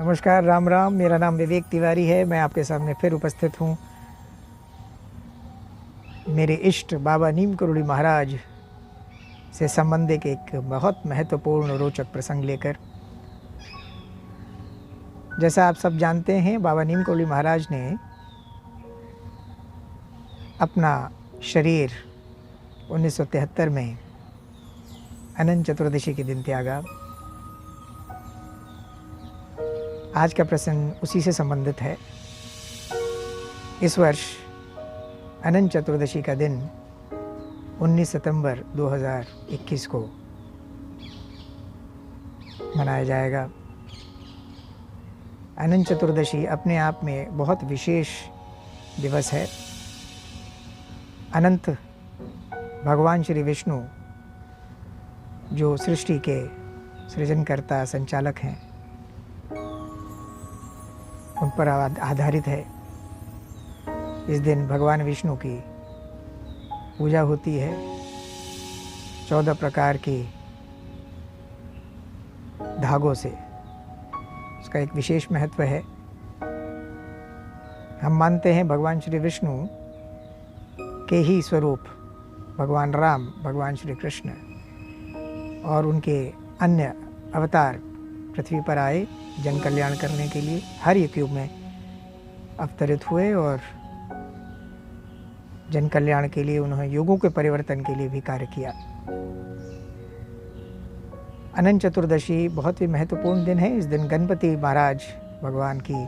नमस्कार, राम राम। मेरा नाम विवेक तिवारी है। मैं आपके सामने फिर उपस्थित हूँ मेरे इष्ट बाबा नीम करोली महाराज से संबंधित एक बहुत महत्वपूर्ण और रोचक प्रसंग लेकर। जैसा आप सब जानते हैं, बाबा नीम करोली महाराज ने अपना शरीर 1973 में अनंत चतुर्दशी के दिन त्यागा। आज का प्रसंग उसी से संबंधित है। इस वर्ष अनंत चतुर्दशी का दिन 19 सितंबर 2021 को मनाया जाएगा। अनंत चतुर्दशी अपने आप में बहुत विशेष दिवस है। अनंत भगवान श्री विष्णु जो सृष्टि के सृजनकर्ता संचालक हैं, उन पर आधारित है। इस दिन भगवान विष्णु की पूजा होती है। 14 प्रकार के धागों से उसका एक विशेष महत्व है। हम मानते हैं भगवान श्री विष्णु के ही स्वरूप भगवान राम, भगवान श्री कृष्ण और उनके अन्य अवतार पृथ्वी पर आए जन कल्याण करने के लिए, हर एक युग में अवतरित हुए और जन कल्याण के लिए उन्होंने युगों के परिवर्तन के लिए भी कार्य किया। अनंत चतुर्दशी बहुत ही महत्वपूर्ण दिन है। इस दिन गणपति महाराज भगवान की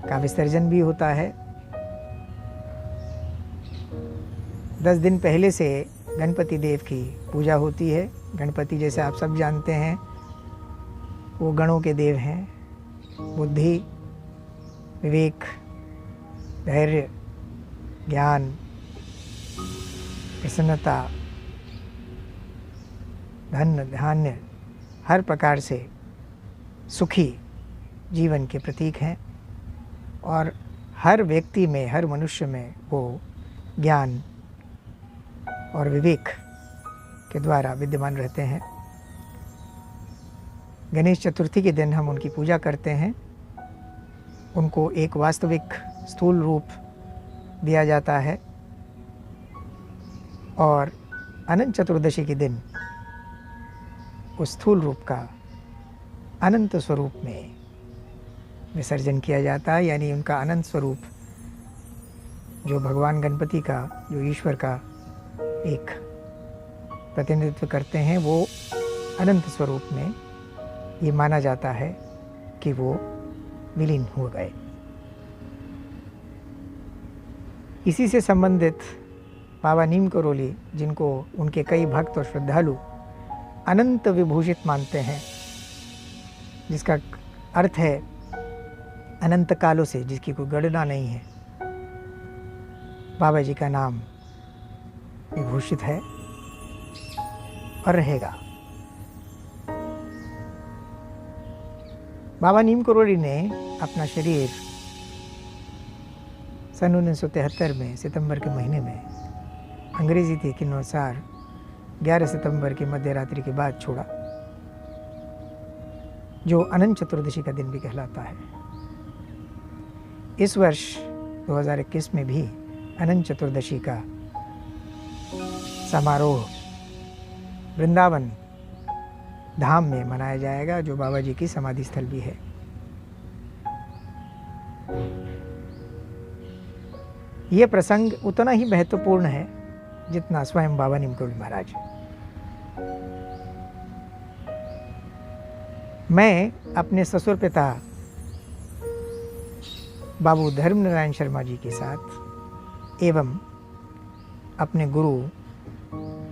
का विसर्जन भी होता है। 10 दिन पहले से गणपति देव की पूजा होती है। गणपति, जैसे आप सब जानते हैं, वो गणों के देव हैं। बुद्धि, विवेक, धैर्य, ज्ञान, प्रसन्नता, धन धान्य, हर प्रकार से सुखी जीवन के प्रतीक हैं और हर व्यक्ति में, हर मनुष्य में वो ज्ञान और विवेक के द्वारा विद्यमान रहते हैं। गणेश चतुर्थी के दिन हम उनकी पूजा करते हैं। उनको एक वास्तविक स्थूल रूप दिया जाता है और अनंत चतुर्दशी के दिन उस स्थूल रूप का अनंत स्वरूप में विसर्जन किया जाता है। यानी उनका अनंत स्वरूप जो भगवान गणपति का, जो ईश्वर का एक प्रतिनिधित्व करते हैं, वो अनंत स्वरूप में ये माना जाता है कि वो विलीन हो गए। इसी से संबंधित बाबा नीम करोली, जिनको उनके कई भक्त और श्रद्धालु अनंत विभूषित मानते हैं, जिसका अर्थ है अनंत कालों से जिसकी कोई गणना नहीं है, बाबा जी का नाम विभूषित है और रहेगा। बाबा नीम करोली ने अपना शरीर सन 1973 में सितंबर के महीने में अंग्रेजी तिथि के अनुसार 11 सितंबर की मध्य रात्रि के बाद छोड़ा, जो अनंत चतुर्दशी का दिन भी कहलाता है। इस वर्ष 2021 में भी अनंत चतुर्दशी का समारोह वृंदावन धाम में मनाया जाएगा, जो बाबा जी की समाधि स्थल भी है। यह प्रसंग उतना ही महत्वपूर्ण है जितना स्वयं बाबा नीम करोली महाराज। मैं अपने ससुर पिता बाबू धर्म नारायण शर्मा जी के साथ एवं अपने गुरु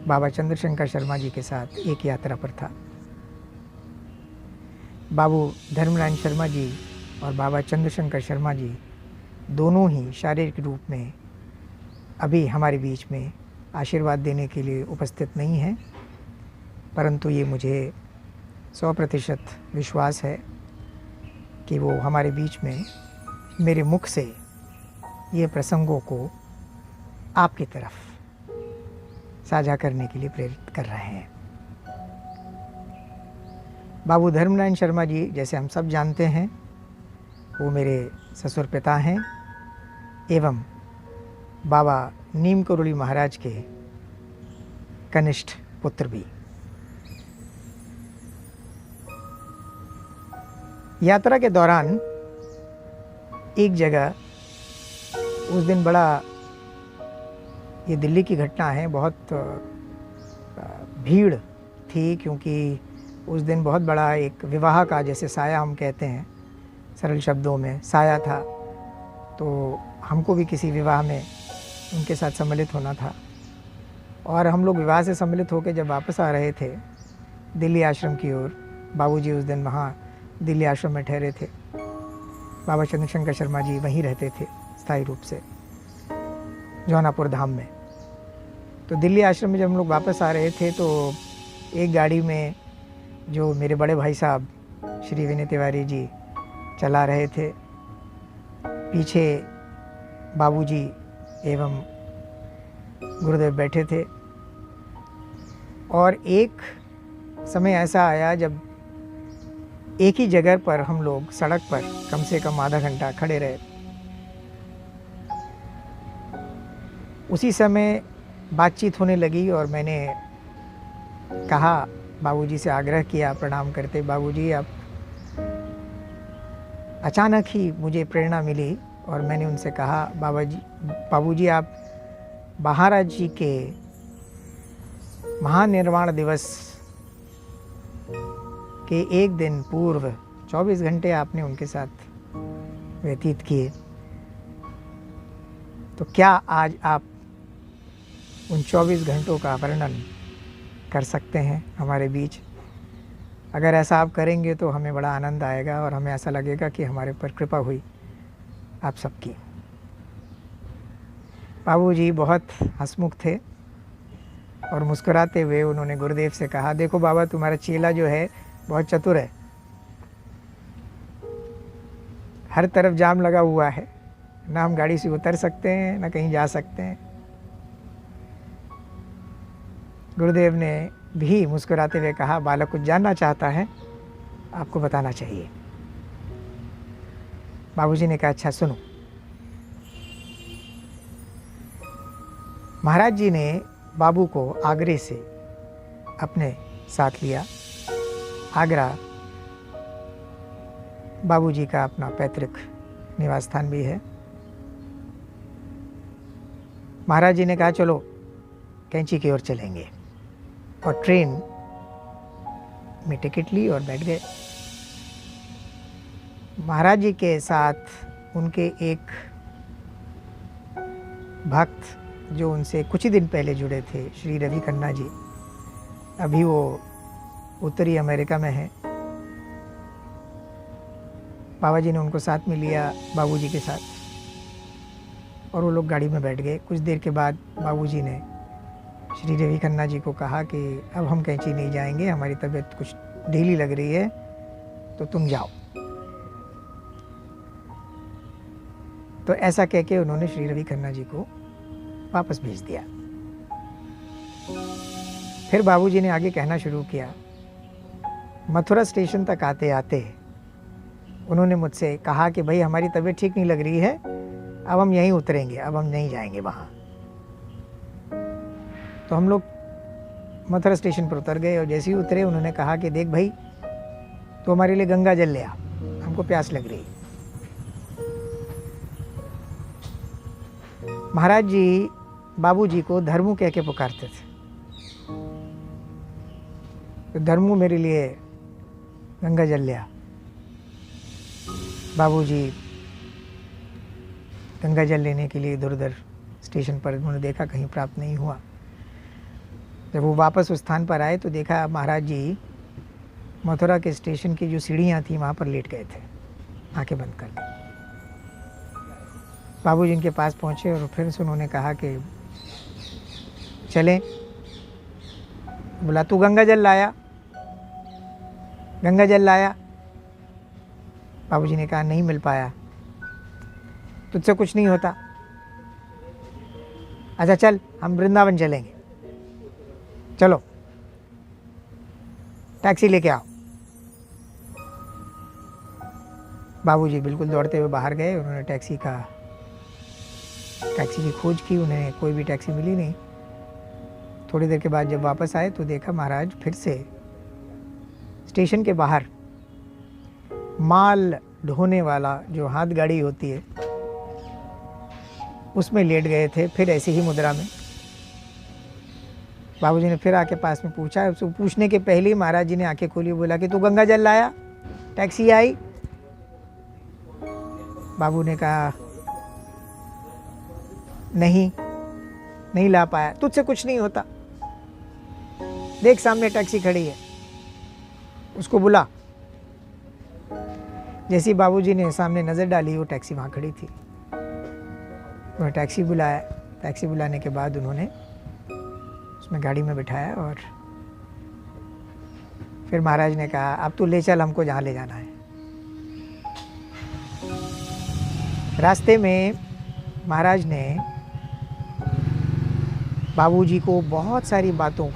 बाबा चंद्रशंकर शर्मा जी के साथ एक यात्रा पर था। बाबू धर्मनारायण शर्मा जी और बाबा चंद्रशंकर शर्मा जी दोनों ही शारीरिक रूप में अभी हमारे बीच में आशीर्वाद देने के लिए उपस्थित नहीं हैं, परंतु ये मुझे 100% विश्वास है कि वो हमारे बीच में मेरे मुख से ये प्रसंगों को आपकी तरफ साझा करने के लिए प्रेरित कर रहे हैं। बाबू धर्मनारायण शर्मा जी, जैसे हम सब जानते हैं, वो मेरे ससुर पिता हैं एवं बाबा नीम करोली महाराज के कनिष्ठ पुत्र भी। यात्रा के दौरान एक जगह, उस दिन बड़ा, ये दिल्ली की घटना है, बहुत भीड़ थी क्योंकि उस दिन बहुत बड़ा एक विवाह का, जैसे साया हम कहते हैं सरल शब्दों में, साया था। तो हमको भी किसी विवाह में उनके साथ सम्मिलित होना था और हम लोग विवाह से सम्मिलित होकर जब वापस आ रहे थे दिल्ली आश्रम की ओर, बाबूजी उस दिन वहाँ दिल्ली आश्रम में ठहरे थे। बाबा चंद्रशंकर शर्मा जी वहीं रहते थे स्थायी रूप से जौनापुर धाम में। तो दिल्ली आश्रम में जब हम लोग वापस आ रहे थे तो एक गाड़ी में जो मेरे बड़े भाई साहब श्री विनय तिवारी जी चला रहे थे, पीछे बाबूजी एवं गुरुदेव बैठे थे। और एक समय ऐसा आया जब एक ही जगह पर हम लोग सड़क पर कम से कम आधा घंटा खड़े रहे। उसी समय बातचीत होने लगी और मैंने कहा, बाबूजी से आग्रह किया प्रणाम करते, बाबूजी आप, अचानक ही मुझे प्रेरणा मिली और मैंने उनसे कहा, बाबूजी आप महाराज जी के महानिर्वाण दिवस के एक दिन पूर्व 24 घंटे आपने उनके साथ व्यतीत किए, तो क्या आज आप उन 24 घंटों का वर्णन कर सकते हैं हमारे बीच? अगर ऐसा आप करेंगे तो हमें बड़ा आनंद आएगा और हमें ऐसा लगेगा कि हमारे ऊपर कृपा हुई आप सबकी। बाबूजी बहुत हंसमुख थे और मुस्कुराते हुए उन्होंने गुरुदेव से कहा, देखो बाबा, तुम्हारा चेला जो है बहुत चतुर है, हर तरफ जाम लगा हुआ है, ना हम गाड़ी से उतर सकते हैं ना कहीं जा सकते हैं। गुरुदेव ने भी मुस्कुराते हुए कहा, बालक कुछ जानना चाहता है, आपको बताना चाहिए। बाबूजी ने कहा, अच्छा सुनो। महाराज जी ने बाबू को आगरे से अपने साथ लिया। आगरा बाबूजी का अपना पैतृक निवास स्थान भी है। महाराज जी ने कहा, चलो कैंची की ओर चलेंगे, और ट्रेन में टिकट ली और बैठ गए। महाराज जी के साथ उनके एक भक्त जो उनसे कुछ ही दिन पहले जुड़े थे, श्री रवि खन्ना जी, अभी वो उत्तरी अमेरिका में है। बाबा जी ने उनको साथ में लिया बाबूजी के साथ, और वो लोग गाड़ी में बैठ गए। कुछ देर के बाद बाबूजी ने श्री रवि खन्ना जी को कहा कि अब हम कैंची नहीं जाएंगे, हमारी तबीयत कुछ ढीली लग रही है, तो तुम जाओ। तो ऐसा कह के उन्होंने श्री रवि खन्ना जी को वापस भेज दिया। फिर बाबूजी ने आगे कहना शुरू किया। मथुरा स्टेशन तक आते आते उन्होंने मुझसे कहा कि भाई हमारी तबीयत ठीक नहीं लग रही है, अब हम यहीं उतरेंगे, अब हम नहीं जाएंगे वहाँ। तो हम लोग मथुरा स्टेशन पर उतर गए और जैसे ही उतरे उन्होंने कहा कि देख भाई, तो हमारे लिए गंगा जल ले आ, हमको प्यास लग रही। महाराज जी बाबूजी को धर्मू कह के पुकारते थे, तो धर्मू मेरे लिए गंगा जल ले आ। बाबूजी गंगा जल लेने के लिए इधर उधर स्टेशन पर उन्होंने देखा, कहीं प्राप्त नहीं हुआ। जब वो वापस उस स्थान पर आए तो देखा महाराज जी मथुरा के स्टेशन की जो सीढ़ियाँ थी वहाँ पर लेट गए थे, आंखें बंद कर। बाबूजी इनके पास पहुँचे और फिर से उन्होंने कहा कि चलें। बोला, तू गंगा जल लाया? गंगा जल लाया? बाबूजी ने कहा, नहीं मिल पाया, तुझसे कुछ नहीं होता। अच्छा चल, हम वृंदावन चलेंगे, चलो टैक्सी लेके आओ। बाबूजी बिल्कुल दौड़ते हुए बाहर गए। उन्होंने टैक्सी की खोज की, उन्हें कोई भी टैक्सी मिली नहीं। थोड़ी देर के बाद जब वापस आए तो देखा महाराज फिर से स्टेशन के बाहर माल ढोने वाला जो हाथ गाड़ी होती है उसमें लेट गए थे, फिर ऐसी ही मुद्रा में। बाबूजी ने फिर आके पास में पूछा। उसको पूछने के पहले ही महाराज जी ने आंखें खोली, बोला कि तू गंगा जल लाया? टैक्सी आई? बाबू ने कहा नहीं ला पाया। तुझसे कुछ नहीं होता, देख सामने टैक्सी खड़ी है, उसको बुला। जैसे बाबूजी ने सामने नज़र डाली वो टैक्सी वहाँ खड़ी थी। उन्होंने टैक्सी बुलाया। टैक्सी बुलाने के बाद उन्होंने उसमें गाड़ी में बिठाया और फिर महाराज ने कहा अब तू ले चल हमको जहाँ ले जाना है। रास्ते में महाराज ने बाबूजी को बहुत सारी बातों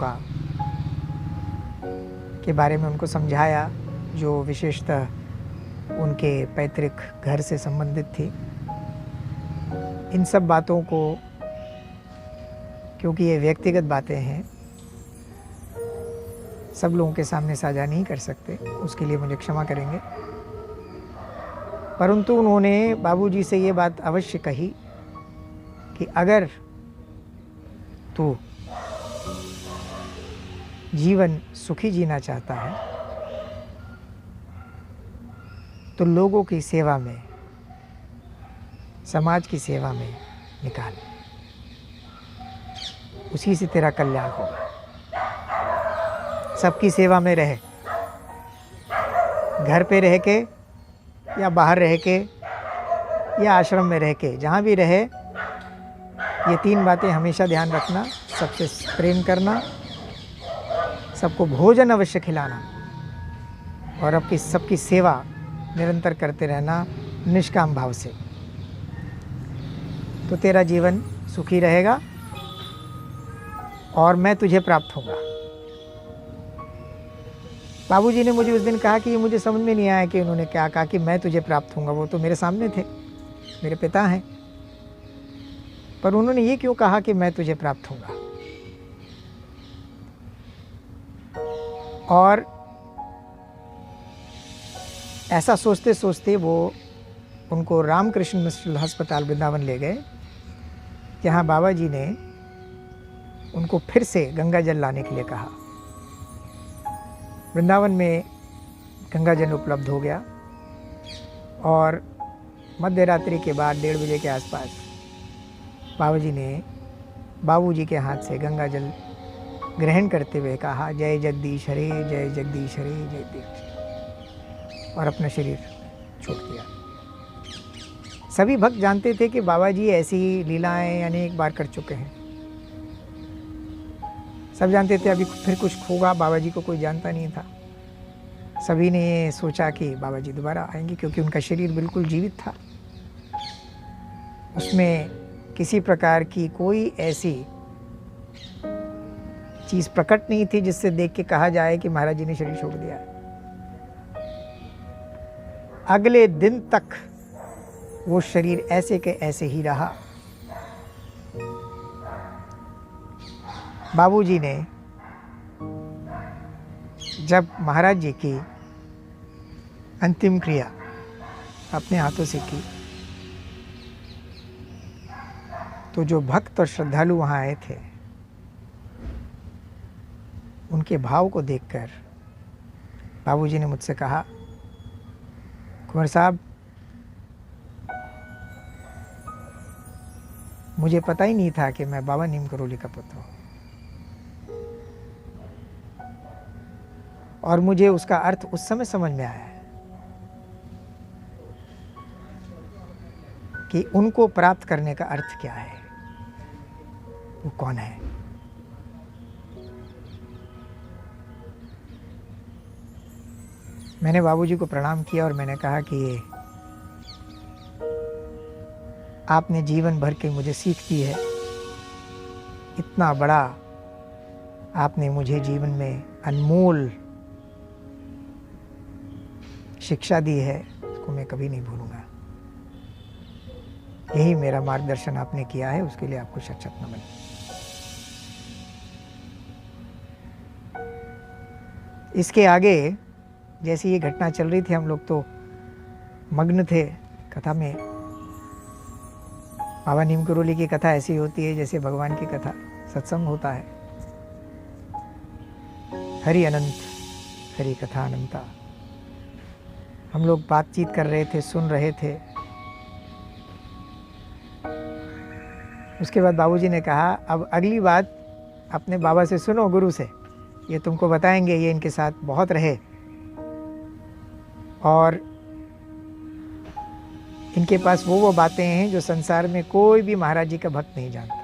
के बारे में उनको समझाया जो विशेषतः उनके पैतृक घर से संबंधित थी। इन सब बातों को, क्योंकि ये व्यक्तिगत बातें हैं, सब लोगों के सामने साझा नहीं कर सकते, उसके लिए मुझे क्षमा करेंगे। परंतु उन्होंने बाबूजी से ये बात अवश्य कही कि अगर तू जीवन सुखी जीना चाहता है तो लोगों की सेवा में, समाज की सेवा में निकाल, उसी से तेरा कल्याण होगा। सबकी सेवा में रहे, घर पे रह के या बाहर रह के या आश्रम में रह के, जहाँ भी रहे, ये 3 बातें हमेशा ध्यान रखना। सबसे प्रेम करना, सबको भोजन अवश्य खिलाना और सबकी सेवा निरंतर करते रहना निष्काम भाव से, तो तेरा जीवन सुखी रहेगा और मैं तुझे प्राप्त होगा। बाबूजी ने मुझे उस दिन कहा कि ये मुझे समझ में नहीं आया कि उन्होंने क्या कहा कि मैं तुझे प्राप्त होऊंगा। वो तो मेरे सामने थे, मेरे पिता हैं, पर उन्होंने ये क्यों कहा कि मैं तुझे प्राप्त होऊंगा? और ऐसा सोचते सोचते वो उनको रामकृष्ण मिशन अस्पताल वृंदावन ले गए, जहाँ बाबा जी ने उनको फिर से गंगा जल लाने के लिए कहा। वृंदावन में गंगा जल उपलब्ध हो गया और मध्य रात्रि के बाद 1:30 बजे के आसपास बाबूजी के हाथ से गंगा जल ग्रहण करते हुए कहा, जय जगदीश हरे, जय जगदीश हरे, जय जगदीश, और अपना शरीर छोड़ दिया। सभी भक्त जानते थे कि बाबा जी ऐसी लीलाएं अनेक बार कर चुके हैं। सब जानते थे अभी फिर कुछ होगा, बाबा जी को कोई जानता नहीं था। सभी ने ये सोचा कि बाबा जी दोबारा आएंगे, क्योंकि उनका शरीर बिल्कुल जीवित था, उसमें किसी प्रकार की कोई ऐसी चीज़ प्रकट नहीं थी जिससे देख के कहा जाए कि महाराज जी ने शरीर छोड़ दिया। अगले दिन तक वो शरीर ऐसे के ऐसे ही रहा। बाबूजी ने जब महाराज जी की अंतिम क्रिया अपने हाथों से की, तो जो भक्त और श्रद्धालु वहाँ आए थे, उनके भाव को देखकर बाबूजी ने मुझसे कहा, कुंवर साहब, मुझे पता ही नहीं था कि मैं बाबा नीम करोली का पुत्र हूँ, और मुझे उसका अर्थ उस समय समझ में आया कि उनको प्राप्त करने का अर्थ क्या है, वो कौन है। मैंने बाबूजी को प्रणाम किया और मैंने कहा कि आपने जीवन भर की मुझे सीख दी है, इतना बड़ा आपने मुझे जीवन में अनमोल शिक्षा दी है, बात को मैं कभी नहीं भूलूंगा। यही मेरा मार्गदर्शन आपने किया है, उसके लिए आपको शत शत नमन। इसके आगे जैसे ये घटना चल रही थी, हम लोग तो मग्न थे कथा में। बाबा नीम करोली की कथा ऐसी होती है जैसे भगवान की कथा सत्संग होता है। हरि अनंत, हरि कथा अनंता। हम लोग बातचीत कर रहे थे, सुन रहे थे। उसके बाद बाबूजी ने कहा, अब अगली बात अपने बाबा से सुनो, गुरु से, ये तुमको बताएंगे, ये इनके साथ बहुत रहे और इनके पास वो बातें हैं जो संसार में कोई भी महाराज जी का भक्त नहीं जानता।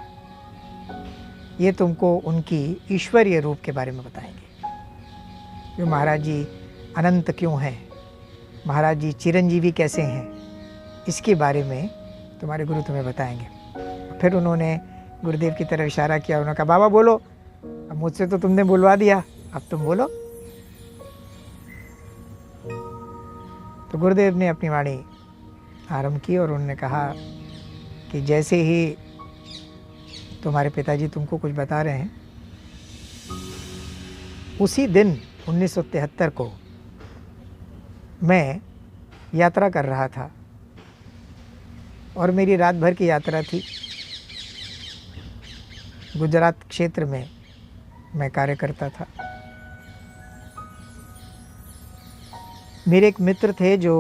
ये तुमको उनकी ईश्वरीय रूप के बारे में बताएंगे, जो महाराज जी अनंत क्यों हैं, महाराज जी चिरंजीवी कैसे हैं, इसके बारे में तुम्हारे गुरु तुम्हें बताएंगे। फिर उन्होंने गुरुदेव की तरफ इशारा किया, उन्होंने कहा, बाबा बोलो, अब मुझसे तो तुमने बुलवा दिया, अब तुम बोलो। तो गुरुदेव ने अपनी वाणी आरंभ की और उन्होंने कहा कि जैसे ही तुम्हारे पिताजी तुमको कुछ बता रहे हैं, उसी दिन 1973 को मैं यात्रा कर रहा था और मेरी रात भर की यात्रा थी। गुजरात क्षेत्र में मैं कार्य करता था। मेरे एक मित्र थे जो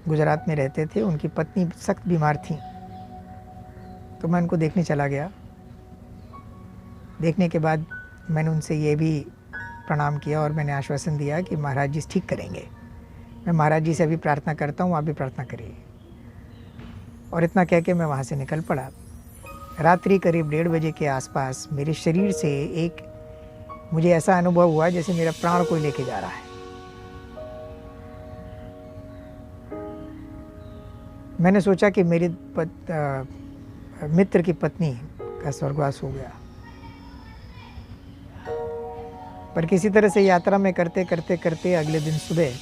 गुजरात में रहते थे, उनकी पत्नी सख्त बीमार थी, तो मैं उनको देखने चला गया। देखने के बाद मैंने उनसे ये भी प्रणाम किया और मैंने आश्वासन दिया कि महाराज जी ठीक करेंगे। मैं महाराज जी से अभी प्रार्थना करता हूँ, आप भी प्रार्थना करिए। और इतना कह के मैं वहाँ से निकल पड़ा। रात्रि करीब 1:30 बजे के आसपास मेरे शरीर से एक मुझे ऐसा अनुभव हुआ जैसे मेरा प्राण कोई लेके जा रहा है। मैंने सोचा कि मेरी मित्र की पत्नी का स्वर्गवास हो गया। पर किसी तरह से यात्रा में करते करते करते अगले दिन सुबह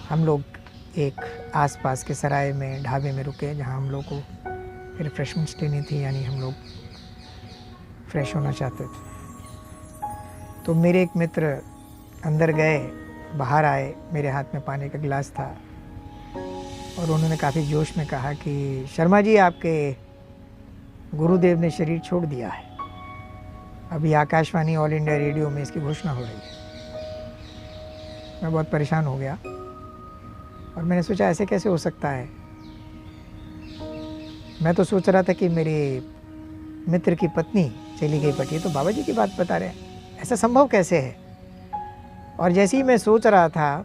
हम लोग एक आसपास के सराय में ढाबे में रुके, जहां हम लोग को रिफ्रेशमेंट्स लेनी थी, यानी हम लोग फ्रेश होना चाहते थे। तो मेरे एक मित्र अंदर गए, बाहर आए, मेरे हाथ में पानी का गिलास था और उन्होंने काफ़ी जोश में कहा कि शर्मा जी, आपके गुरुदेव ने शरीर छोड़ दिया है। अभी आकाशवाणी ऑल इंडिया रेडियो में इसकी घोषणा हो रही है। मैं बहुत परेशान हो गया और मैंने सोचा ऐसे कैसे हो सकता है। मैं तो सोच रहा था कि मेरे मित्र की पत्नी चली गई, बट ये तो बाबा जी की बात बता रहे हैं, ऐसा संभव कैसे है। और जैसे ही मैं सोच रहा था,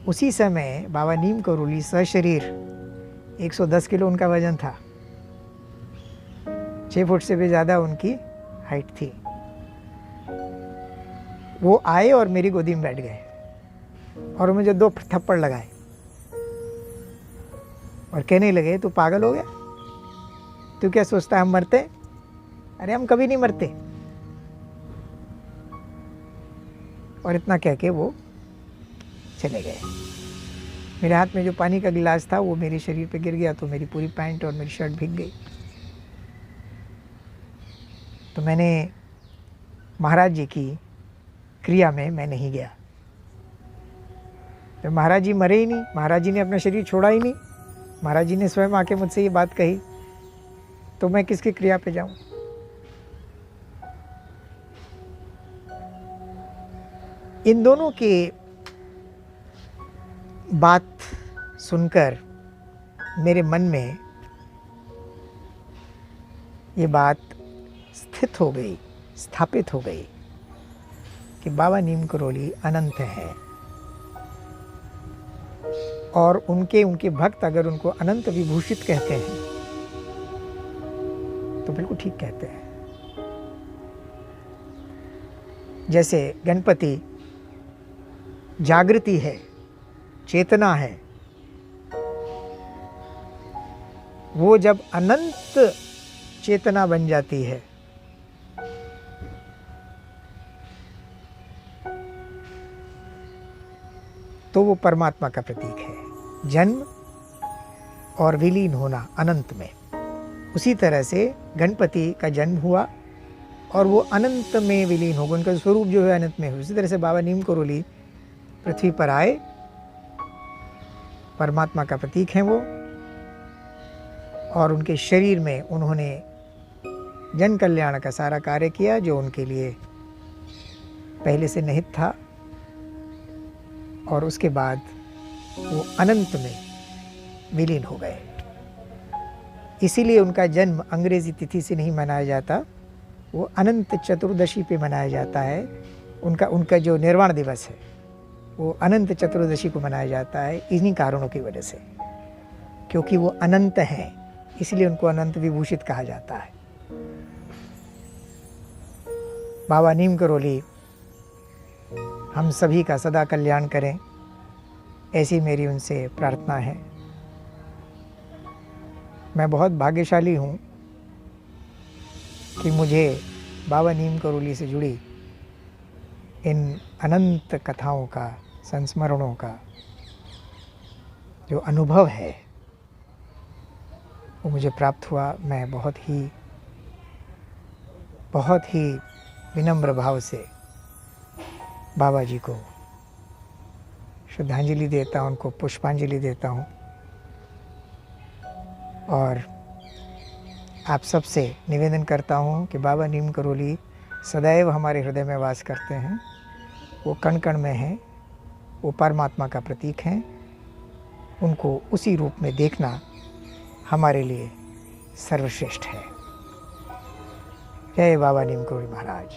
उसी समय बाबा नीम करोली सशरीर 110 किलो उनका वजन था, 6 फुट से भी ज़्यादा उनकी हाइट थी। वो आए और मेरी गोदी में बैठ गए और मुझे 2 थप्पड़ लगाए और कहने लगे, तू पागल हो गया, तू क्या सोचता है हम मरते? अरे हम कभी नहीं मरते। और इतना कह के वो चले गए। मेरे हाथ में जो पानी का गिलास था वो मेरे शरीर पे गिर गया, तो मेरी पूरी पैंट और मेरी शर्ट भीग गई। तो मैंने महाराज जी की क्रिया में मैं नहीं गया। तो महाराज जी मरे ही नहीं, महाराज जी ने अपना शरीर छोड़ा ही नहीं, महाराज जी ने स्वयं आके मुझसे ये बात कही, तो मैं किसकी क्रिया पे जाऊं। इन दोनों की बात सुनकर मेरे मन में ये बात स्थित हो गई, स्थापित हो गई कि बाबा नीम करोली अनंत है और उनके भक्त अगर उनको अनंत विभूषित कहते हैं तो बिल्कुल ठीक कहते हैं। जैसे गणपति जागृति है, चेतना है, वो जब अनंत चेतना बन जाती है तो वो परमात्मा का प्रतीक है, जन्म और विलीन होना अनंत में। उसी तरह से गणपति का जन्म हुआ और वो अनंत में विलीन हो गए, उनका स्वरूप जो है अनंत में हुआ। उसी तरह से बाबा नीम करोली पृथ्वी पर आए, परमात्मा का प्रतीक हैं वो, और उनके शरीर में उन्होंने जन कल्याण का सारा कार्य किया जो उनके लिए पहले से निहित था, और उसके बाद वो अनंत में विलीन हो गए। इसीलिए उनका जन्म अंग्रेजी तिथि से नहीं मनाया जाता, वो अनंत चतुर्दशी पे मनाया जाता है। उनका जो निर्वाण दिवस है वो अनंत चतुर्दशी को मनाया जाता है, इन्हीं कारणों की वजह से, क्योंकि वो अनंत हैं, इसलिए उनको अनंत विभूषित कहा जाता है। बाबा नीम करोली हम सभी का सदा कल्याण करें, ऐसी मेरी उनसे प्रार्थना है। मैं बहुत भाग्यशाली हूँ कि मुझे बाबा नीम करोली से जुड़ी इन अनंत कथाओं का, संस्मरणों का जो अनुभव है वो मुझे प्राप्त हुआ। मैं बहुत ही विनम्र भाव से बाबा जी को श्रद्धांजलि देता हूँ, उनको पुष्पांजलि देता हूँ, और आप सबसे निवेदन करता हूँ कि बाबा नीम करोली सदैव हमारे हृदय में वास करते हैं। वो कण कण में हैं, वो परमात्मा का प्रतीक हैं। उनको उसी रूप में देखना हमारे लिए सर्वश्रेष्ठ है। जय बाबा नीम करोली महाराज।